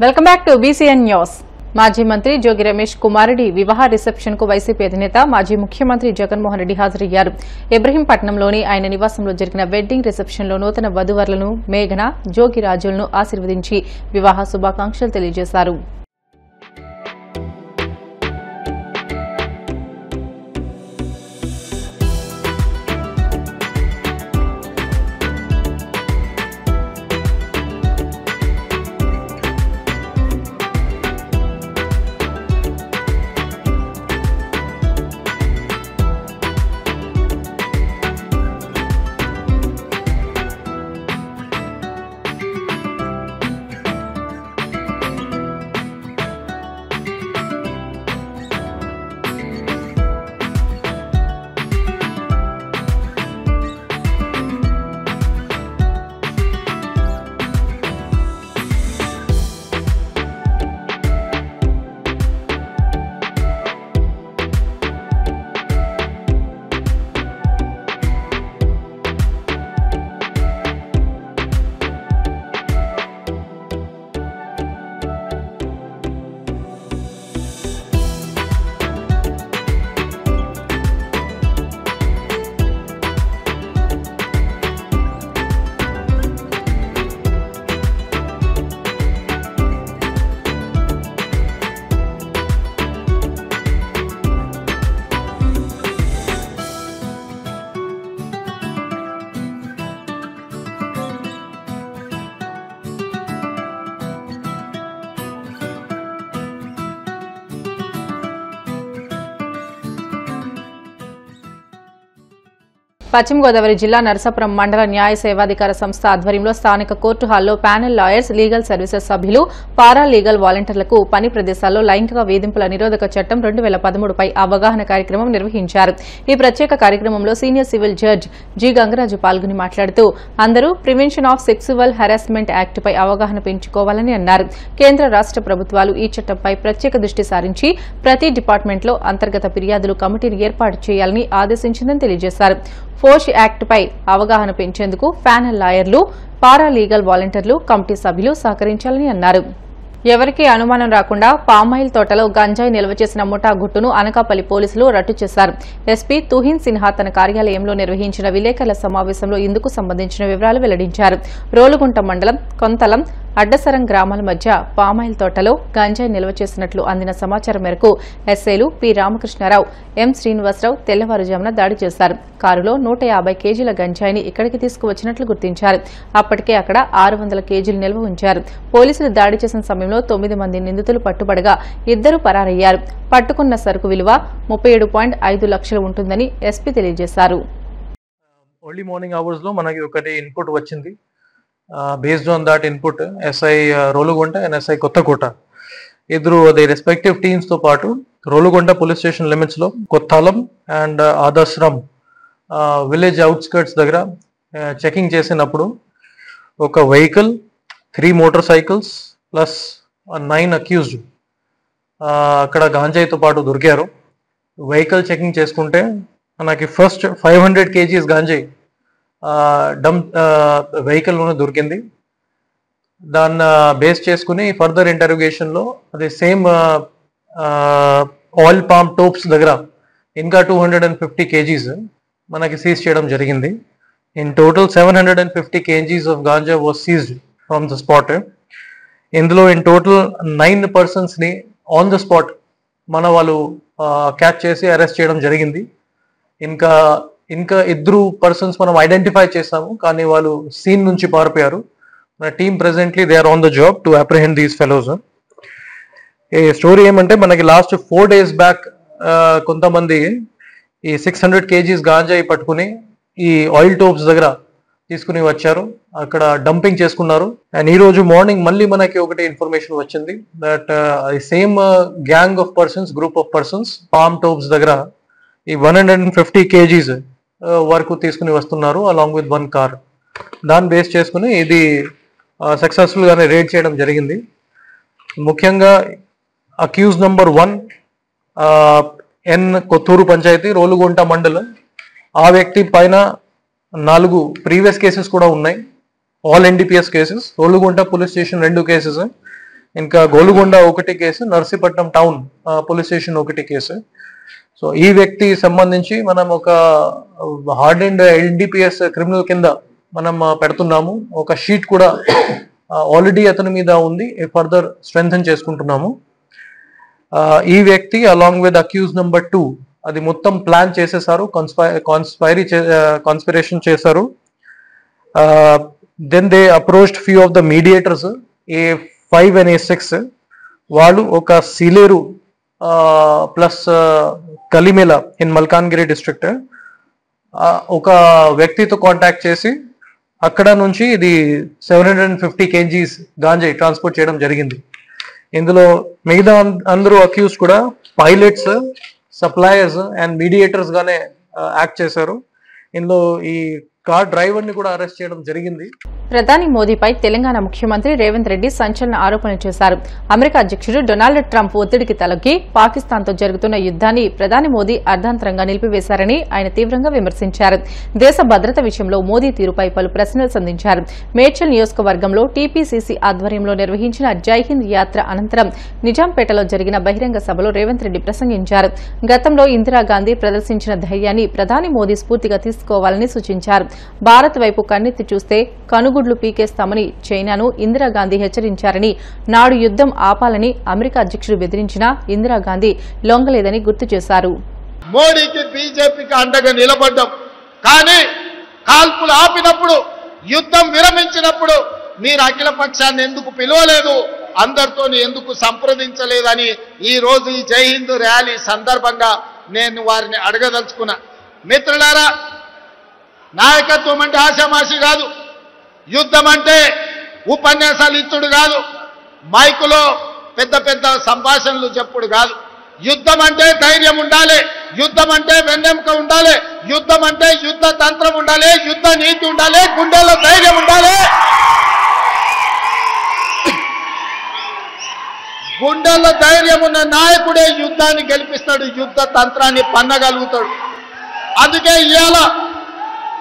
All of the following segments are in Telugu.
Welcome back to BCN news. మాజీ మంత్రి జోగి రమేష్ కుమారుడి వివాహ రిసెప్షన్ కు వైసీపీ అధినేత మాజీ ముఖ్యమంత్రి జగన్మోహన్ రెడ్డి హాజరయ్యారు. ఇబ్రహీంపట్నంలోని ఆయన నివాసంలో జరిగిన వెడ్డింగ్ రిసెప్షన్ లో నూతన వధూవరులను మేఘన, జోగి రాజులను ఆశీర్వదించి వివాహ శుభాకాంక్షలు తెలియజేశారు. పశ్చిమ గోదావరి జిల్లా నరసాపురం మండల న్యాయ సేవాధికార సంస్థ ఆధ్వర్యంలో స్థానిక కోర్టు హాల్లో ప్యానెల్ లాయర్స్, లీగల్ సర్వీసెస్ సభ్యులు, పారా లీగల్ వాలంటీర్లకు పని ప్రదేశాల్లో లైంగిక వేధింపుల నిరోధక చట్టం 2013 పై అవగాహన కార్యక్రమం నిర్వహించారు. ఈ ప్రత్యేక కార్యక్రమంలో senior civil judge G Gangaraju పాల్గొని మాట్లాడుతూ అందరూ prevention of sexual harassment act పై అవగాహన పెంచుకోవాలని అన్నారు. కేంద్ర రాష్ట ప్రభుత్వాలు ఈ చట్టంపై ప్రత్యేక దృష్టి సారించి ప్రతి డిపార్ట్మెంట్లో అంతర్గత ఫిర్యాదులు కమిటీని ఏర్పాటు చేయాలని ఆదేశించిందని తెలియజేశారు. ఫోష్ యాక్ట్ పై అవగాహన పెంచేందుకు ప్యానెల్ లాయర్లు, పారా లీగల్ వాలంటీర్లు, కమిటీ సభ్యులు సహకరించాలని అన్నారు. ఎవరికీ అనుమానం రాకుండా పామాయిల్ తోటలో గంజాయి నిల్వ చేసిన ముఠా గుట్టును అనకాపల్లి పోలీసులు రట్టు చేశారు. ఎస్పీ తుహిన్ సిన్హా తన కార్యాలయంలో నిర్వహించిన విలేకరుల సమావేశంలో ఇందుకు సంబంధించిన వివరాలు వెల్లడించారు. రోలుగుంట మండలం కొంతలం, అడ్డసరం గ్రామాల మధ్య పామాయిల్ తోటలో గంజాయి నిల్వ చేసినట్లు అందిన సమాచారం మేరకు ఎస్ఐలు పి రామకృష్ణారావు, ఎం శ్రీనివాసరావు తెల్లవారుజామున దాడి చేశారు. కారులో 150 కేజీల గంజాయిని ఇక్కడికి తీసుకువచ్చినట్లు గుర్తించారు. అప్పటికే అక్కడ 600 కేజీలు నిల్వ ఉంచారు. పోలీసులు దాడి చేసిన సమయంలో 9 మంది నిందితులు పట్టుబడగా 2 పరారయ్యారు. పట్టుకున్న సరుకు విలువ 37.5 లక్షలు ఉంటుందని ఎస్పీ తెలియజేశారు. ఎర్లీ మార్నింగ్ అవర్స్ లో మనకి ఒకటి ఇన్పుట్ వచ్చింది. Based on that input SI Rolugunta and SI Kothakota ఇద్దరు ది రెస్పెక్టివ్ టీమ్స్ తో పాటు రోలుగుంట పోలీస్ స్టేషన్ లిమిట్స్ లో కొత్తాలం అండ్ ఆదర్శ్రమ్ విలేజ్ అవుట్స్కర్ట్స్ దగ్గర చెకింగ్ చేసినప్పుడు ఒక vehicle, 3 motor cycles plus 9 accused అక్కడ గాంజాయితో పాటు దొరికారు. వెహికల్ చెకింగ్ చేసుకుంటే మనకి ఫస్ట్ 500 కేజీస్ గాంజాయి వెహికల్ లోనే దొరికింది. దాన్ని బేస్ చేసుకుని ఫర్దర్ ఇంటరోగేషన్ లో అది సేమ్ ఆయిల్ పామ్ టోప్స్ దగ్గర ఇంకా 250 కేజీస్ మనకి సీజ్ చేయడం జరిగింది. In total 750 kgs of ganja was seized from the spot. ఇందులో ఇన్ టోటల్ 9 పర్సన్స్ ని ఆన్ ద స్పాట్ మన వాళ్ళు క్యాచ్ చేసి అరెస్ట్ చేయడం జరిగింది. ఇంకా 2 పర్సన్స్ మనం ఐడెంటిఫై చేసాము, కానీ వాళ్ళు సీన్ నుంచి పారిపోయారు. మన team presently they are on the job to apprehend these fellows. ఈ స్టోరీ ఏమంటే మనకి లాస్ట్ 4 days బ్యాక్ కొంతమంది ఈ 600 కేజీస్ గాంజాయి పట్టుకుని ఈ ఆయిల్ టోప్స్ దగ్గర తీసుకుని వచ్చారు, అక్కడ డంపింగ్ చేసుకున్నారు. అండ్ ఈ రోజు మార్నింగ్ మళ్ళీ మనకి ఒకటి ఇన్ఫర్మేషన్ వచ్చింది that same gang of persons, group of persons palm tops దగ్గర ఈ 150 కేజీస్ వరకు తీసుకుని వస్తున్నారు అలాంగ్ విత్ 1 కార్. దాన్ని బేస్ చేసుకుని ఇది సక్సెస్ఫుల్ గానే రేడ్ చేయడం జరిగింది. ముఖ్యంగా అక్యూజ్ నంబర్ 1 ఎన్ కొత్తూరు పంచాయతీ రోలుగుంట మండలం. ఆ వ్యక్తి పైన 4 ప్రీవియస్ కేసెస్ కూడా ఉన్నాయి, all NDPS cases. Rolugunta police station 2 cases ఇంకా గోలుగొండ ఒకటి case, Narsipatnam town police station ఒకటి కేసు. సో ఈ వ్యక్తి సంబంధించి మనం ఒక హార్డ్ అండ్ ఎన్డీపీఎస్ క్రిమినల్ కింద మనం పెడుతున్నాము. ఒక షీట్ కూడా ఆల్రెడీ అతని మీద ఉంది, ఫర్దర్ స్ట్రెంథన్ చేసుకుంటున్నాము. ఈ వ్యక్తి అలాంగ్ విత్ అక్యూజ్ నెంబర్ 2 అది మొత్తం ప్లాన్ చేసేసారు, కాన్స్పిరేషన్ చేశారు. Then they approached few of the mediators A5 and A6. వాళ్ళు ఒక Sileru plus Kalimela in Malkangiri district ఒక వ్యక్తితో కాంటాక్ట్ చేసి అక్కడ నుంచి ఇది 750 kgs గాంజాయి ట్రాన్స్పోర్ట్ చేయడం జరిగింది. ఇందులో మిగతా అందరూ అక్యూజ్ కూడా పైలట్స్, సప్లయర్స్ అండ్ మీడియేటర్స్ గానే యాక్ట్ చేశారు. ఇందులో ఈ కార్ డ్రైవర్ ని కూడా అరెస్ట్ చేయడం జరిగింది. ప్రధాని మోదీపై తెలంగాణ ముఖ్యమంత్రి రేవంత్ రెడ్డి సంచలన ఆరోపణలు చేశారు. అమెరికా అధ్యక్షుడు డొనాల్డ్ ట్రంప్ ఒత్తిడికి తలొగ్గి పాకిస్తాన్తో జరుగుతున్న యుద్దాన్ని ప్రధాని మోదీ అర్ధాంతరంగా నిలిపివేశారని ఆయన తీవ్రంగా విమర్శించారు. దేశ భద్రత విషయంలో మోదీ తీరుపై పలు ప్రశ్నలు సంధించారు. మేడ్చల్ నియోజకవర్గంలో టీపీసీసీ ఆధ్వర్యంలో నిర్వహించిన జై హింద్ యాత్ర అనంతరం నిజాంపేటలో జరిగిన బహిరంగ సభలో రేవంత్ రెడ్డి ప్రసంగించారు. గతంలో ఇందిరాగాంధీ ప్రదర్శించిన ధైర్యాన్ని ప్రధాని మోదీ స్ఫూర్తిగా తీసుకోవాలని సూచించారు. భారత్ వైపు కన్నెత్తి చూస్తే కనుగుడ్లు పీకేస్తామని చైనాను ఇందిరాగాంధీ హెచ్చరించారని, నాడు యుద్దం ఆపాలని అమెరికా అధ్యక్షుడు బెదిరించినా ఇందిరాగాంధీ లొంగలేదని గుర్తు చేశారు. మోడీకి బీజేపీకి అండగా నిలబడ్డాం, కానీ కాల్పులు ఆపినప్పుడు, యుద్ధం విరమించినప్పుడు మీరు అఖిల పక్షాన్ని ఎందుకు పిలవలేదు, అందరితో ఎందుకు సంప్రదించలేదని ఈ రోజు ఈ జై హింద్ ర్యాలీ సందర్భంగా నేను వారిని అడగదలుచుకున్నా. మిత్రులారా, నాయకత్వం అంటే ఆశామాషి కాదు, యుద్ధం అంటే ఉపన్యాసాలు ఇచ్చుడు కాదు, మైకులో పెద్ద పెద్ద సంభాషణలు చెప్పుడు కాదు. యుద్ధం అంటే ధైర్యం ఉండాలి, యుద్ధం అంటే వెన్నెముక ఉండాలి, యుద్ధం అంటే యుద్ధ తంత్రం ఉండాలి, యుద్ధ నీతి ఉండాలి, గుండెల్లో ధైర్యం ఉండాలి. గుండెల్లో ధైర్యం ఉన్న నాయకుడే యుద్ధాన్ని గెలిపిస్తాడు, యుద్ధ తంత్రాన్ని పన్నగలుగుతాడు. అందుకే ఇవాళ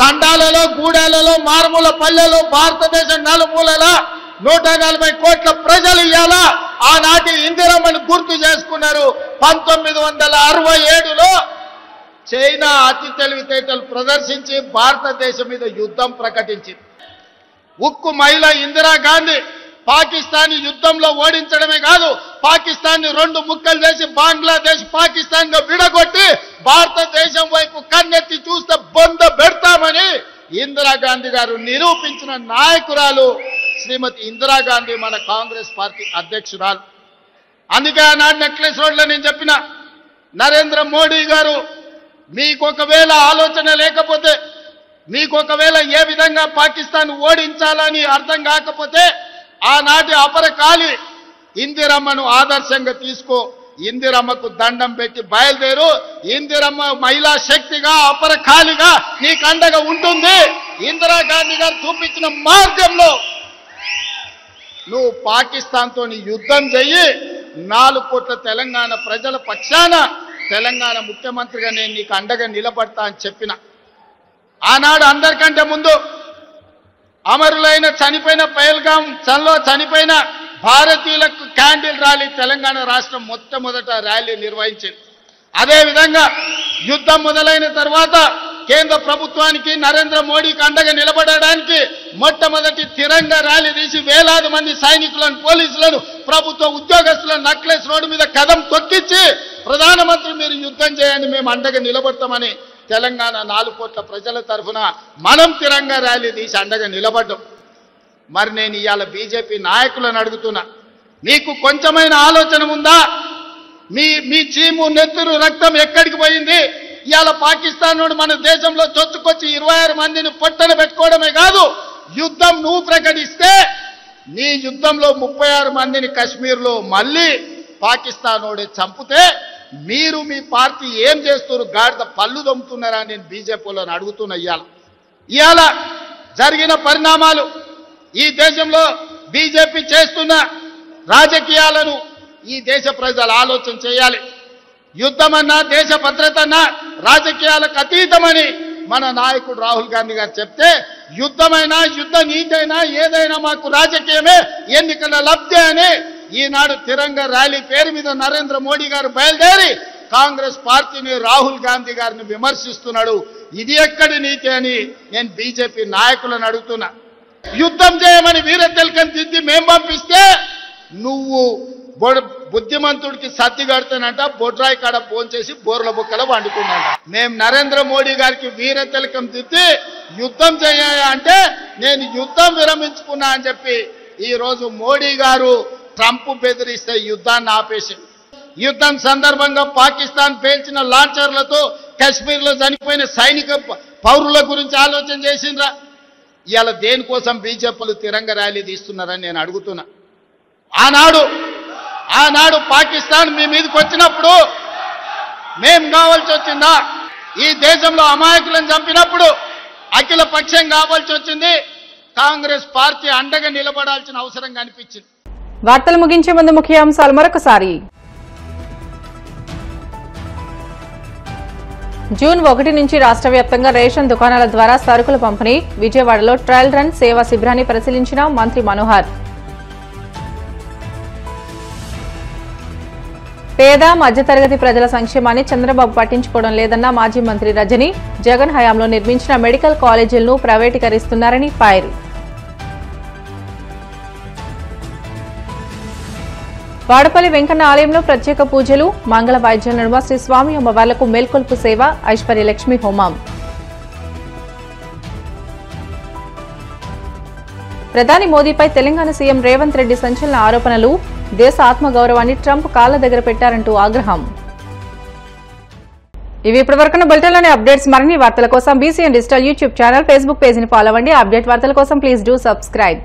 తండాలలో, గూడాలలో, మారుమూల పల్లెలో, భారతదేశం నలుమూలల 140 కోట్ల ప్రజలు ఇవాళ ఆనాటి ఇందిరమ్మను గుర్తు చేసుకున్నారు. 1967లో చైనా అతి తెలివితేటలు ప్రదర్శించి భారతదేశం మీద యుద్ధం ప్రకటించింది. ఉక్కు మహిళ ఇందిరాగాంధీ పాకిస్తాన్ యుద్ధంలో ఓడించడమే కాదు, పాకిస్తాన్ 2 ముక్కలు చేసి బంగ్లాదేశ్ పాకిస్తాన్ గా విడగొట్టి భారతదేశం వైపు కన్నెత్తి చూస్తే బొంద పెడతామని ఇందిరాగాంధీ గారు నిరూపించిన నాయకురాలు శ్రీమతి ఇందిరాగాంధీ, మన కాంగ్రెస్ పార్టీ అధ్యక్షురాలు. అందుకే ఆనాడు నెక్లెస్ రోడ్లో నేను చెప్పిన, నరేంద్ర మోడీ గారు మీకు ఒకవేళ ఆలోచన లేకపోతే, మీకు ఒకవేళ ఏ విధంగా పాకిస్తాన్ ఓడించాలని అర్థం కాకపోతే ఆనాటి అపరకాలి ఇందిరమ్మను ఆదర్శంగా తీసుకో, ఇందిరమ్మకు దండం పెట్టి బయలుదేరు, ఇందిరమ్మ మహిళా శక్తిగా అపరకాలిగా నీకు అండగా ఉంటుంది. ఇందిరాగాంధీ గారు చూపించిన మార్గంలో నువ్వు పాకిస్తాన్తో యుద్ధం చెయ్యి, 4 కోట్ల తెలంగాణ ప్రజల పక్షాన తెలంగాణ ముఖ్యమంత్రిగా నేను నీకు అండగా నిలబడతా అని చెప్పిన. ఆనాడు అందరికంటే ముందు అమరులైన చనిపోయిన పహల్గాం చల్లో చనిపోయిన భారతీయులకు క్యాండిల్ ర్యాలీ తెలంగాణ రాష్ట్రం మొట్టమొదట ర్యాలీ నిర్వహించింది. అదేవిధంగా యుద్ధం మొదలైన తర్వాత కేంద్ర ప్రభుత్వానికి నరేంద్ర మోడీకి అండగా నిలబడడానికి మొట్టమొదటి తిరంగా ర్యాలీ తీసి వేలాది మంది సైనికులను, పోలీసులను, ప్రభుత్వ ఉద్యోగస్తులను నక్లెస్ రోడ్డు మీద కదం తొక్కించి ప్రధానమంత్రి మీరు యుద్ధం చేయండి, మేము అండగా నిలబడతామని తెలంగాణ 4 కోట్ల ప్రజల తరఫున మనం తిరంగా ర్యాలీ తీసి అండగా నిలబడ్డాం. మరి నేను ఇవాళ బీజేపీ నాయకులను అడుగుతున్నా, మీకు కొంచెమైన ఆలోచన ఉందా? మీ చీము నెత్తురు రక్తం ఎక్కడికి పోయింది? ఇవాళ పాకిస్తాన్ నుండి మన దేశంలో చొచ్చుకొచ్చి 26 మందిని పొట్టన పెట్టుకోవడమే కాదు, యుద్ధం నువ్వు ప్రకటిస్తే నీ యుద్ధంలో 36 మందిని కశ్మీర్లో మళ్ళీ పాకిస్తాన్ వాడే చంపితే మీరు మీ పార్టీ ఏం చేస్తున్నారు? గాడిద పళ్ళు దొమ్ముతున్నారా? నేను బీజేపీలను అడుగుతున్నా. ఇవాళ జరిగిన పరిణామాలు, ఈ దేశంలో బీజేపీ చేస్తున్న రాజకీయాలను ఈ దేశ ప్రజలు ఆలోచన చేయాలి. యుద్ధమన్నా, దేశ భద్రతన్నా రాజకీయాలకు అతీతమని మన నాయకుడు రాహుల్ గాంధీ గారు చెప్తే, యుద్ధమైనా, యుద్ధ నీతైనా, ఏదైనా మాకు రాజకీయమే, ఎన్నికల లబ్ధి అని ఈనాడు తిరంగా ర్యాలీ పేరు మీద నరేంద్ర మోడీ గారు బయలుదేరి కాంగ్రెస్ పార్టీని రాహుల్ గాంధీ గారిని విమర్శిస్తున్నాడు. ఇది ఎక్కడి నీతి అని నేను బీజేపీ నాయకులను అడుగుతున్నా. యుద్ధం చేయమని వీర తిలకం దిద్ది మేం పంపిస్తే నువ్వు బుద్ధిమంతుడికి సత్తి కడతానంట, బొడ్రాయి కాడ ఫోన్ చేసి బోర్ల బుక్కల వండుకున్నాంట. మేము నరేంద్ర మోడీ గారికి వీర తిలకం దిద్ది యుద్ధం చేయాలి అంటే నేను యుద్ధం విరమించుకున్నా అని చెప్పి ఈ రోజు మోడీ గారు ట్రంప్ బెదిరిస్తే యుద్ధాన్ని ఆపేసి, యుద్ధం సందర్భంగా పాకిస్తాన్ పేల్చిన లాంచర్లతో కశ్మీర్లో చనిపోయిన సైనిక పౌరుల గురించి ఆలోచన చేసిండ్రా? ఇవాళ దేనికోసం బీజేపీలు తిరంగ ర్యాలీ తీస్తున్నారని నేను అడుగుతున్నా. ఆనాడు పాకిస్తాన్ మీ మీదకి వచ్చినప్పుడు మేం కావాల్సి వచ్చిందా? ఈ దేశంలో అమాయకులను చంపినప్పుడు అఖిల పక్షం కావాల్సి వచ్చింది. కాంగ్రెస్ పార్టీ అండగా నిలబడాల్సిన అవసరం కనిపించింది. వార్తలు ముగించే ముందు ముఖ్యాంశాలు మరొకసారి. జూన్ 1 నుంచి రాష్ట్ర వ్యాప్తంగా రేషన్ దుకాణాల ద్వారా సరుకుల పంపిణీ. విజయవాడలో ట్రయల్ రన్ సేవా శిబిరాన్ని పరిశీలించిన మంత్రి మనోహర్. పేద మధ్యతరగతి ప్రజల సంక్షేమాన్ని చంద్రబాబు పట్టించుకోవడం లేదన్న మాజీ మంత్రి రజని. జగన్ హయాంలో నిర్మించిన మెడికల్ కాలేజీలను ప్రైవేటీకరిస్తున్నారని ఫైర్. వాడపల్లి వెంకన్న ఆలయంలో ప్రత్యేక పూజలు. మంగళ వాయిద్యాల నడుమ శ్రీ స్వామి అమ్మవార్లకు మేల్కొల్పు సేవ. ఐశ్వర్యలక్ష్మి హోమం. ప్రధాని మోదీపై తెలంగాణ సీఎం రేవంత్ రెడ్డి సంచలన ఆరోపణలు. దేశ ఆత్మగౌరవాన్ని ట్రంప్ కాళ్ల దగ్గర పెట్టారంటూ ఆగ్రహం. ఇవి ఇప్పటివరకున్న బులెటిన్లోని అప్డేట్స్. మరిన్ని వార్తల కోసం BCN digital YouTube channel, Facebook పేజీని ఫాలో అవ్వండి. అప్డేట్ వార్తల కోసం ప్లీజ్ డూ సబ్స్క్రైబ్.